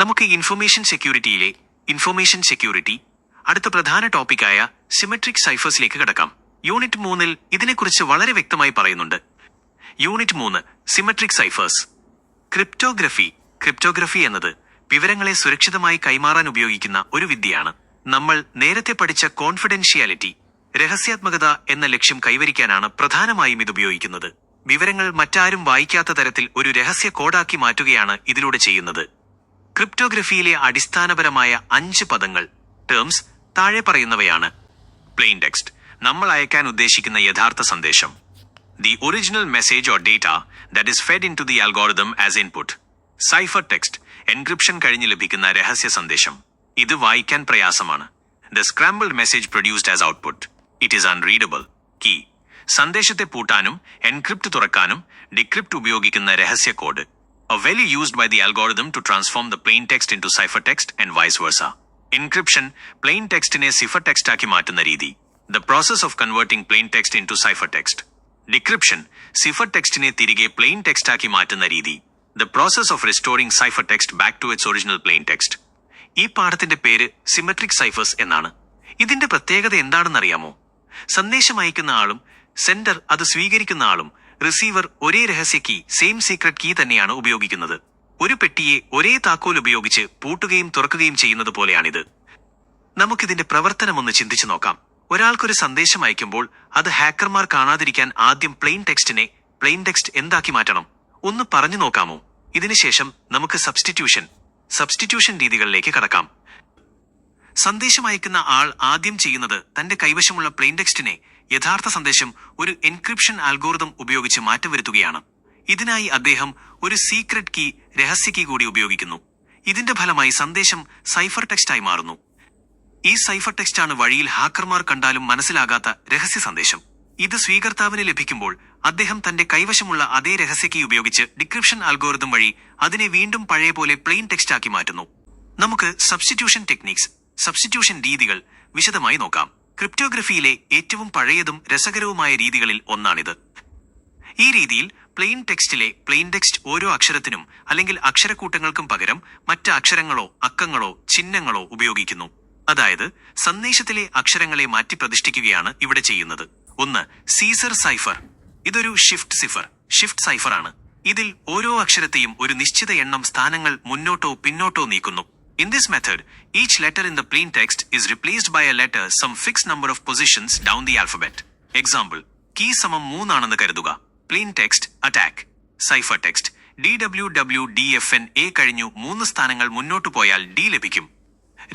നമുക്ക് information security അടുത്ത പ്രധാന ടോപ്പിക്കായ സിമെട്രിക് സൈഫേഴ്സിലേക്ക് കടക്കാം. യൂണിറ്റ് 3-ൽ ഇതിനെക്കുറിച്ച് വളരെ വ്യക്തമായി പറയുന്നുണ്ട്. Unit 3 symmetric സൈഫേഴ്സ്. ക്രിപ്റ്റോഗ്രഫി എന്നത് വിവരങ്ങളെ സുരക്ഷിതമായി കൈമാറാൻ ഉപയോഗിക്കുന്ന ഒരു വിദ്യയാണ്. നമ്മൾ നേരത്തെ പഠിച്ച കോൺഫിഡൻഷ്യാലിറ്റി, രഹസ്യാത്മകത എന്ന ലക്ഷ്യം കൈവരിക്കാനാണ് പ്രധാനമായും ഇത് ഉപയോഗിക്കുന്നത്. വിവരങ്ങൾ മറ്റാരും വായിക്കാത്ത തരത്തിൽ ഒരു രഹസ്യ കോഡാക്കി മാറ്റുകയാണ് ഇതിലൂടെ ചെയ്യുന്നത്. ക്രിപ്റ്റോഗ്രഫിയിലെ അടിസ്ഥാനപരമായ 5 പദങ്ങൾ ടേംസ് താഴെ പറയുന്നവയാണ്. പ്ലെയിൻ ടെക്സ്റ്റ്, നമ്മൾ അയക്കാൻ ഉദ്ദേശിക്കുന്ന യഥാർത്ഥ സന്ദേശം. The original message or data that is fed in to the algorithm as input. Cipher text, encryption കഴിഞ്ഞ് ലഭിക്കുന്ന രഹസ്യ സന്ദേശം. ഇത് വായിക്കാൻ പ്രയാസമാണ്. The scrambled message produced as output. It is unreadable. Key, സന്ദേശത്തെ പൂട്ടാനും എൻക്രിപ്റ്റ് തുറക്കാനും ഡിക്രിപ്റ്റ് ഉപയോഗിക്കുന്ന രഹസ്യ code. A value used by the algorithm to transform the plain text into ciphertext and vice versa. Encryption, plain textine ciphertext ആക്കി മാറ്റുന്ന രീതി. The process of converting plain text into ciphertext. Decryption, ciphertextine തിരികെ plain text ആക്കി മാറ്റുന്ന രീതി. The process of restoring ciphertext back to its original plain text. ഈ പാഠത്തിന്റെ പേര് സിമെട്രിക് സൈഫേഴ്സ് എന്നാണ്. ഇതിന്റെ പ്രത്യേകത എന്താണെന്നറിയാമോ? സന്ദേശം അയക്കുന്ന ആളും സെൻഡർ അത് സ്വീകരിക്കുന്ന ആളും റിസീവർ ഒരേ രഹസ്യ കീ, സെയിം സീക്രട്ട് കീ തന്നെയാണ് ഉപയോഗിക്കുന്നത്. ഒരു പെട്ടിയെ ഒരേ താക്കോൽ ഉപയോഗിച്ച് പൂട്ടുകയും തുറക്കുകയും ചെയ്യുന്നത് പോലെയാണിത്. നമുക്കിതിന്റെ പ്രവർത്തനം ഒന്ന് ചിന്തിച്ചു നോക്കാം. ഒരാൾക്കൊരു സന്ദേശം അയക്കുമ്പോൾ അത് ഹാക്കർമാർ കാണാതിരിക്കാൻ ആദ്യം പ്ലെയിൻ ടെക്സ്റ്റ് എന്താക്കി മാറ്റണം? ഒന്ന് പറഞ്ഞു നോക്കാമോ? ഇതിനുശേഷം നമുക്ക് സബ്സ്റ്റിറ്റ്യൂഷൻ രീതികളിലേക്ക് കടക്കാം. സന്ദേശം അയക്കുന്ന ആൾ ആദ്യം ചെയ്യുന്നത് തന്റെ കൈവശമുള്ള പ്ലെയിൻ ടെക്സ്റ്റിനെ യഥാർത്ഥ സന്ദേശം ഒരു എൻക്രിപ്ഷൻ അൽഗോറിതം ഉപയോഗിച്ച് മാറ്റവരുത്തുകയാണ്. ഇതിനായി അദ്ദേഹം ഒരു സീക്രട്ട് കീ, രഹസ്യ കീ കൂടി ഉപയോഗിക്കുന്നു. ഇതിന്റെ ഫലമായി സന്ദേശം സൈഫർ ടെക്സ്റ്റായി മാറുന്നു. ഈ സൈഫർ ടെക്സ്റ്റാണ് വഴിയിൽ ഹാക്കർമാർ കണ്ടാലും മനസ്സിലാകാത്ത രഹസ്യ സന്ദേശം. ഇത് സ്വീകർത്താവിന് ലഭിക്കുമ്പോൾ അദ്ദേഹം തന്റെ കൈവശമുള്ള അതേ രഹസ്യ കീ ഉപയോഗിച്ച് ഡിക്രിപ്ഷൻ അൽഗോറിതം വഴി അതിനെ വീണ്ടും പഴയ പോലെ പ്ലെയിൻ ടെക്സ്റ്റ് ആക്കി മാറ്റുന്നു. നമുക്ക് സബ്സ്റ്റിറ്റ്യൂഷൻ രീതികൾ വിശദമായി നോക്കാം. ക്രിപ്റ്റോഗ്രഫിയിലെ ഏറ്റവും പഴയതും രസകരവുമായ രീതികളിൽ ഒന്നാണിത്. ഈ രീതിയിൽ പ്ലെയിൻ ടെക്സ്റ്റ് ഓരോ അക്ഷരത്തിനും അല്ലെങ്കിൽ അക്ഷരക്കൂട്ടങ്ങൾക്കും പകരം മറ്റ് അക്ഷരങ്ങളോ അക്കങ്ങളോ ചിഹ്നങ്ങളോ ഉപയോഗിക്കുന്നു. അതായത് സന്ദേശത്തിലെ അക്ഷരങ്ങളെ മാറ്റി പ്രതിഷ്ഠിക്കുകയാണ് ഇവിടെ ചെയ്യുന്നത്. ഒന്ന്, സീസർ സൈഫർ. ഇതൊരു ഷിഫ്റ്റ് സൈഫർ ആണ്. ഇതിൽ ഓരോ അക്ഷരത്തെയും ഒരു നിശ്ചിത എണ്ണം സ്ഥാനങ്ങൾ മുന്നോട്ടോ പിന്നോട്ടോ നീക്കുന്നു. In this method, each letter in the plain text is replaced by a letter some fixed number of positions down the alphabet. Example, key സമം 3 ആണെന്ന് കരുതുക. Plain text attack. Cipher text DWWDFN A കഴിഞ്ഞു 3 സ്ഥാനങ്ങൾ മുന്നോട്ട് പോയാൽ D ലഭിക്കും.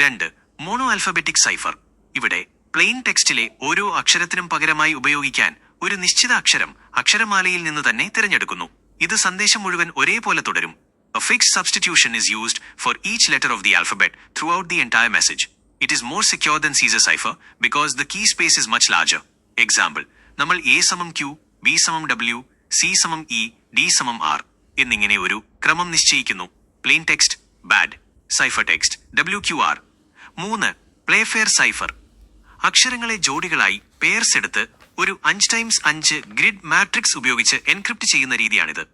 2. Mono alphabetic cipher. ഇവിടെ plain ടെക്സ്റ്റിലെ ഓരോ അക്ഷരത്തിനും പകരമായി ഉപയോഗിക്കാൻ ഒരു നിശ്ചിത അക്ഷരം അക്ഷരമാലയിൽ നിന്ന് തന്നെ തിരഞ്ഞെടുക്കുന്നു. ഇത് സന്ദേശം മുഴുവൻ ഒരേപോലെ തുടരും. A fixed substitution is used for each letter of the alphabet throughout the entire message. It is more secure than Caesar cipher because the key space is much larger. Example, നമ്മൾ A സമം Q, B സമം W, C സമം E, D സമം R എന്നിങ്ങനെ ഒരു ക്രമം നിശ്ചയിക്കുന്നു. Plain text bad, cipher text WQR. 3. Playfair cipher. അക്ഷരങ്ങളെ ജോഡികളായി പെയർസ് എടുത്ത് ഒരു 5x5 ഗ്രിഡ് മാട്രിക്സ് ഉപയോഗിച്ച് എൻക്രിപ്റ്റ് ചെയ്യുന്ന രീതിയാണിത്.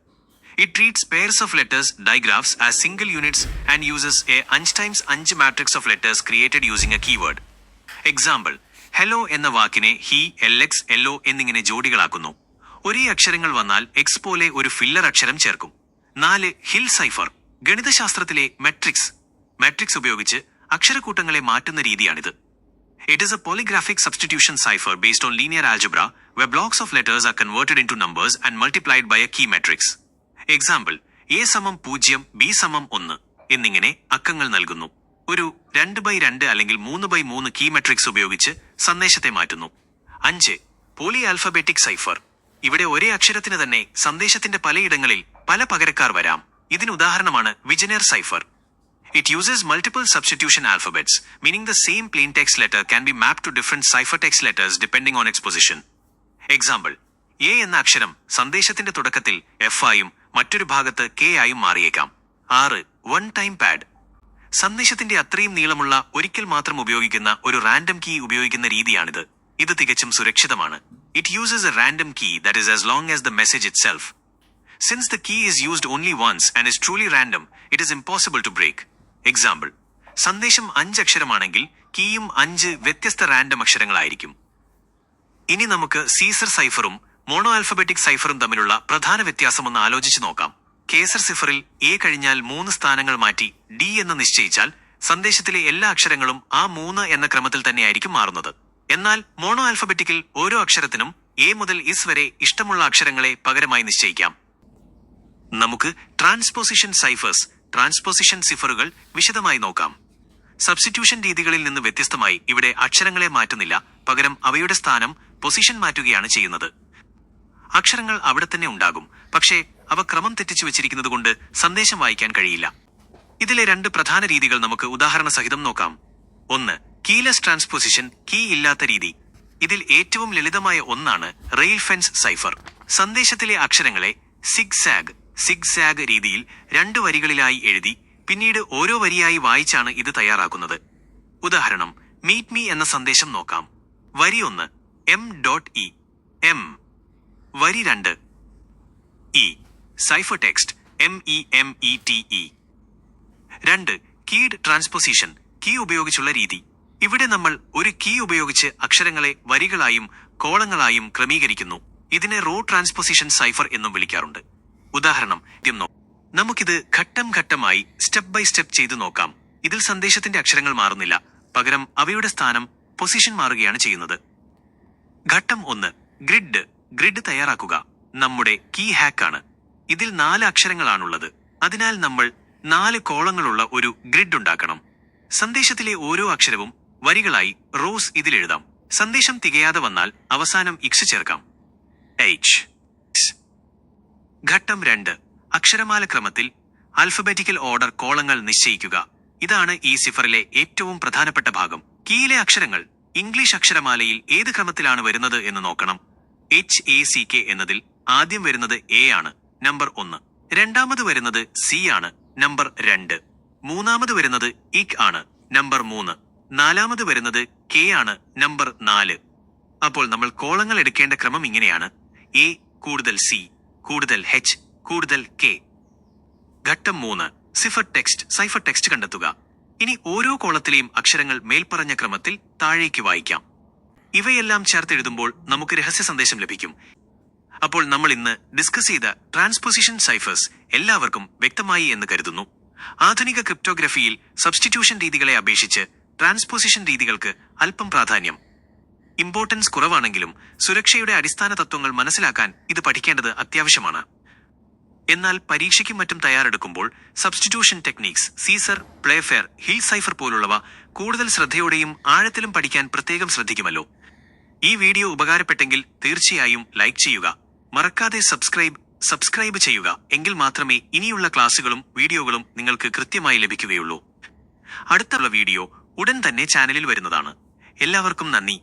It treats pairs of letters, digraphs, as single units and uses a 5x5 matrix of letters created using a keyword. Example, hello എന്ന വാക്കിനെ he, LX, LO എന്നിങ്ങനെ ജോഡികളാക്കുന്നു. ഒരേ അക്ഷരങ്ങൾ വന്നാൽ X പോലെ ഒരു ഫില്ലർ അക്ഷരം ചേർക്കും. 4. Hill cipher. ഗണിതശാസ്ത്രത്തിലെ മാട്രിക്സ് ഉപയോഗിച്ച് അക്ഷരക്കൂട്ടങ്ങളെ മാറ്റുന്ന രീതിയാണിത്. It is a polygraphic substitution cipher based on linear algebra where blocks of letters are converted into numbers and multiplied by a key matrix. Example, A സമം 0, B സമം 1 എന്നിങ്ങനെ അക്കങ്ങൾ നൽകുന്നു. ഒരു 2x2 അല്ലെങ്കിൽ 3x3 കീ മെട്രിക്സ് ഉപയോഗിച്ച് സന്ദേശത്തെ മാറ്റുന്നു. 5. Poly alphabetic cipher. ഇവിടെ ഒരേ അക്ഷരത്തിന് തന്നെ സന്ദേശത്തിന്റെ പലയിടങ്ങളിൽ പല പകരക്കാർ വരാം. ഇതിന് ഉദാഹരണമാണ് വിജനർ cipher. It uses multiple substitution alphabets, meaning the same plain text letter can be mapped to different ciphertext letters depending on its position. Example, A എന്ന അക്ഷരം സന്ദേശത്തിന്റെ തുടക്കത്തിൽ F ആയും മറ്റൊരു ഭാഗത്ത് K ആയും മാറിയേക്കാം. 6. One time pad. സന്ദേശത്തിന്റെ അത്രയും നീളമുള്ള ഒരിക്കൽ മാത്രം ഉപയോഗിക്കുന്ന ഒരു റാൻഡം കീ ഉപയോഗിക്കുന്ന രീതിയാണിത്. ഇത് തികച്ചും സുരക്ഷിതമാണ്. It uses a random key that is as long as the message itself. Since the key is used only once and is truly random, it is impossible to break. Example, സന്ദേശം 5 അക്ഷരമാണെങ്കിൽ കീയും 5 വ്യത്യസ്ത random അക്ഷരങ്ങളായിരിക്കും. ഇനി നമുക്ക് Caesar സൈഫറും mono alphabetic സൈഫറും തമ്മിലുള്ള പ്രധാന വ്യത്യാസമൊന്ന് ആലോചിച്ച് നോക്കാം. കേസർ സിഫറിൽ A കഴിഞ്ഞാൽ 3 സ്ഥാനങ്ങൾ മാറ്റി ഡി എന്ന് നിശ്ചയിച്ചാൽ സന്ദേശത്തിലെ എല്ലാ അക്ഷരങ്ങളും ആ 3 എന്ന ക്രമത്തിൽ തന്നെയായിരിക്കും മാറുന്നത്. എന്നാൽ മോണോ ആൽഫബറ്റിക്കിൽ ഓരോ അക്ഷരത്തിനും എ മുതൽ ഇസ് വരെ ഇഷ്ടമുള്ള അക്ഷരങ്ങളെ പകരമായി നിശ്ചയിക്കാം. നമുക്ക് ട്രാൻസ്പോസിഷൻ സൈഫേഴ്സ്, ട്രാൻസ്പോസിഷൻ സിഫറുകൾ വിശദമായി നോക്കാം. സബ്സ്റ്റിറ്റ്യൂഷൻ രീതികളിൽ നിന്ന് വ്യത്യസ്തമായി ഇവിടെ അക്ഷരങ്ങളെ മാറ്റുന്നില്ല, പകരം അവയുടെ സ്ഥാനം, പൊസിഷൻ മാറ്റുകയാണ് ചെയ്യുന്നത്. അക്ഷരങ്ങൾ അവിടെ തന്നെ ഉണ്ടാകും, പക്ഷേ അവ ക്രമം തെറ്റിച്ചു വെച്ചിരിക്കുന്നത് കൊണ്ട് സന്ദേശം വായിക്കാൻ കഴിയില്ല. ഇതിലെ 2 പ്രധാന രീതികൾ നമുക്ക് ഉദാഹരണ സഹിതം നോക്കാം. 1. കീലെസ് ട്രാൻസ്പോസിഷൻ, കീ ഇല്ലാത്ത രീതി. ഇതിൽ ഏറ്റവും ലളിതമായ ഒന്നാണ് റെയിൽ ഫെൻസ് സൈഫർ. സന്ദേശത്തിലെ അക്ഷരങ്ങളെ സിഗ്സാഗ് രീതിയിൽ 2 വരികളിലായി എഴുതി പിന്നീട് ഓരോ വരിയായി വായിച്ചാണ് ഇത് തയ്യാറാക്കുന്നത്. ഉദാഹരണം, മീറ്റ് മീ എന്ന സന്ദേശം നോക്കാം. വരി 1 M.E M. വരി 2 E cipher text MEMETE. 2. Keyed transposition, key ഉപയോഗിച്ചുള്ള രീതി. ഇവിടെ നമ്മൾ ഒരു കീ ഉപയോഗിച്ച് അക്ഷരങ്ങളെ വരികളായും കോളങ്ങളായും ക്രമീകരിക്കുന്നു. ഇതിനെ റോ ട്രാൻസ്പോസിഷൻ സൈഫർ എന്നും വിളിക്കാറുണ്ട്. ഉദാഹരണം, നമുക്കിത് ഘട്ടം ഘട്ടമായി സ്റ്റെപ്പ് ബൈ സ്റ്റെപ്പ് ചെയ്തു നോക്കാം. ഇതിൽ സന്ദേശത്തിന്റെ അക്ഷരങ്ങൾ മാറുന്നില്ല, പകരം അവയുടെ സ്ഥാനം, പൊസിഷൻ മാറുകയാണ് ചെയ്യുന്നത്. ഘട്ടം 1. ഗ്രിഡ് തയ്യാറാക്കുക. നമ്മുടെ കീ ഹാക്കാണ്. ഇതിൽ 4 അക്ഷരങ്ങളാണുള്ളത്. അതിനാൽ നമ്മൾ 4 കോളങ്ങളുള്ള ഒരു ഗ്രിഡ് ഉണ്ടാക്കണം. സന്ദേശത്തിലെ ഓരോ അക്ഷരവും വരികളായി റോസ് ഇതിലെഴുതാം. സന്ദേശം തികയാതെ വന്നാൽ അവസാനം ഇക്സ് ചേർക്കാം. ഘട്ടം 2. അക്ഷരമാല ക്രമത്തിൽ ആൽഫബറ്റിക്കൽ ഓർഡർ കോളങ്ങൾ നിശ്ചയിക്കുക. ഇതാണ് ഈ സിഫറിലെ ഏറ്റവും പ്രധാനപ്പെട്ട ഭാഗം. കീയിലെ അക്ഷരങ്ങൾ ഇംഗ്ലീഷ് അക്ഷരമാലയിൽ ഏത് ക്രമത്തിലാണ് വരുന്നത് എന്ന് നോക്കണം. HACK എന്നതിൽ ആദ്യം വരുന്നത് A ആണ്, നമ്പർ 1. രണ്ടാമത് വരുന്നത് C ആണ്, നമ്പർ 2. മൂന്നാമത് വരുന്നത് ഇക് ആണ്, നമ്പർ 3. നാലാമത് വരുന്നത് K ആണ്, നമ്പർ 4. അപ്പോൾ നമ്മൾ കോളങ്ങൾ എടുക്കേണ്ട ക്രമം ഇങ്ങനെയാണ്: A കൂടുതൽ C കൂടുതൽ H കൂടുതൽ K. ഘട്ടം 3. സൈഫർ ടെക്സ്റ്റ് കണ്ടെത്തുക. ഇനി ഓരോ കോളത്തിലെയും അക്ഷരങ്ങൾ മേൽപ്പറഞ്ഞ ക്രമത്തിൽ താഴേക്ക് വായിക്കാം. ഇവയെല്ലാം ചേർത്തെഴുതുമ്പോൾ നമുക്ക് രഹസ്യ സന്ദേശം ലഭിക്കും. അപ്പോൾ നമ്മൾ ഇന്ന് ഡിസ്കസ് ചെയ്ത ട്രാൻസ്പോസിഷൻ സൈഫേഴ്സ് എല്ലാവർക്കും വ്യക്തമായി എന്ന് കരുതുന്നു. ആധുനിക ക്രിപ്റ്റോഗ്രഫിയിൽ സബ്സ്റ്റിറ്റ്യൂഷൻ രീതികളെ അപേക്ഷിച്ച് ട്രാൻസ്പോസിഷൻ രീതികൾക്ക് അല്പം പ്രാധാന്യം. ഇമ്പോർട്ടൻസ് കുറവാണെങ്കിലും സുരക്ഷയുടെ അടിസ്ഥാന തത്വങ്ങൾ മനസ്സിലാക്കാൻ ഇത് പഠിക്കേണ്ടത് അത്യാവശ്യമാണ്. എന്നാൽ പരീക്ഷയ്ക്കും മറ്റും തയ്യാറെടുക്കുമ്പോൾ substitution techniques, Caesar, Playfair, Hill cipher പോലുള്ളവ കൂടുതൽ ശ്രദ്ധയോടെയും ആഴത്തിലും പഠിക്കാൻ പ്രത്യേകം ശ്രദ്ധിക്കുമല്ലോ. ഈ വീഡിയോ ഉപകാരപ്പെട്ടെങ്കിൽ തീർച്ചയായും ലൈക്ക് ചെയ്യുക. മറക്കാതെ സബ്സ്ക്രൈബ് ചെയ്യുക. എങ്കിൽ മാത്രമേ ഇനിയുള്ള ക്ലാസുകളും വീഡിയോകളും നിങ്ങൾക്ക് കൃത്യമായി ലഭിക്കുകയുള്ളൂ. അടുത്തുള്ള വീഡിയോ ഉടൻ തന്നെ ചാനലിൽ വരുന്നതാണ്. എല്ലാവർക്കും നന്ദി.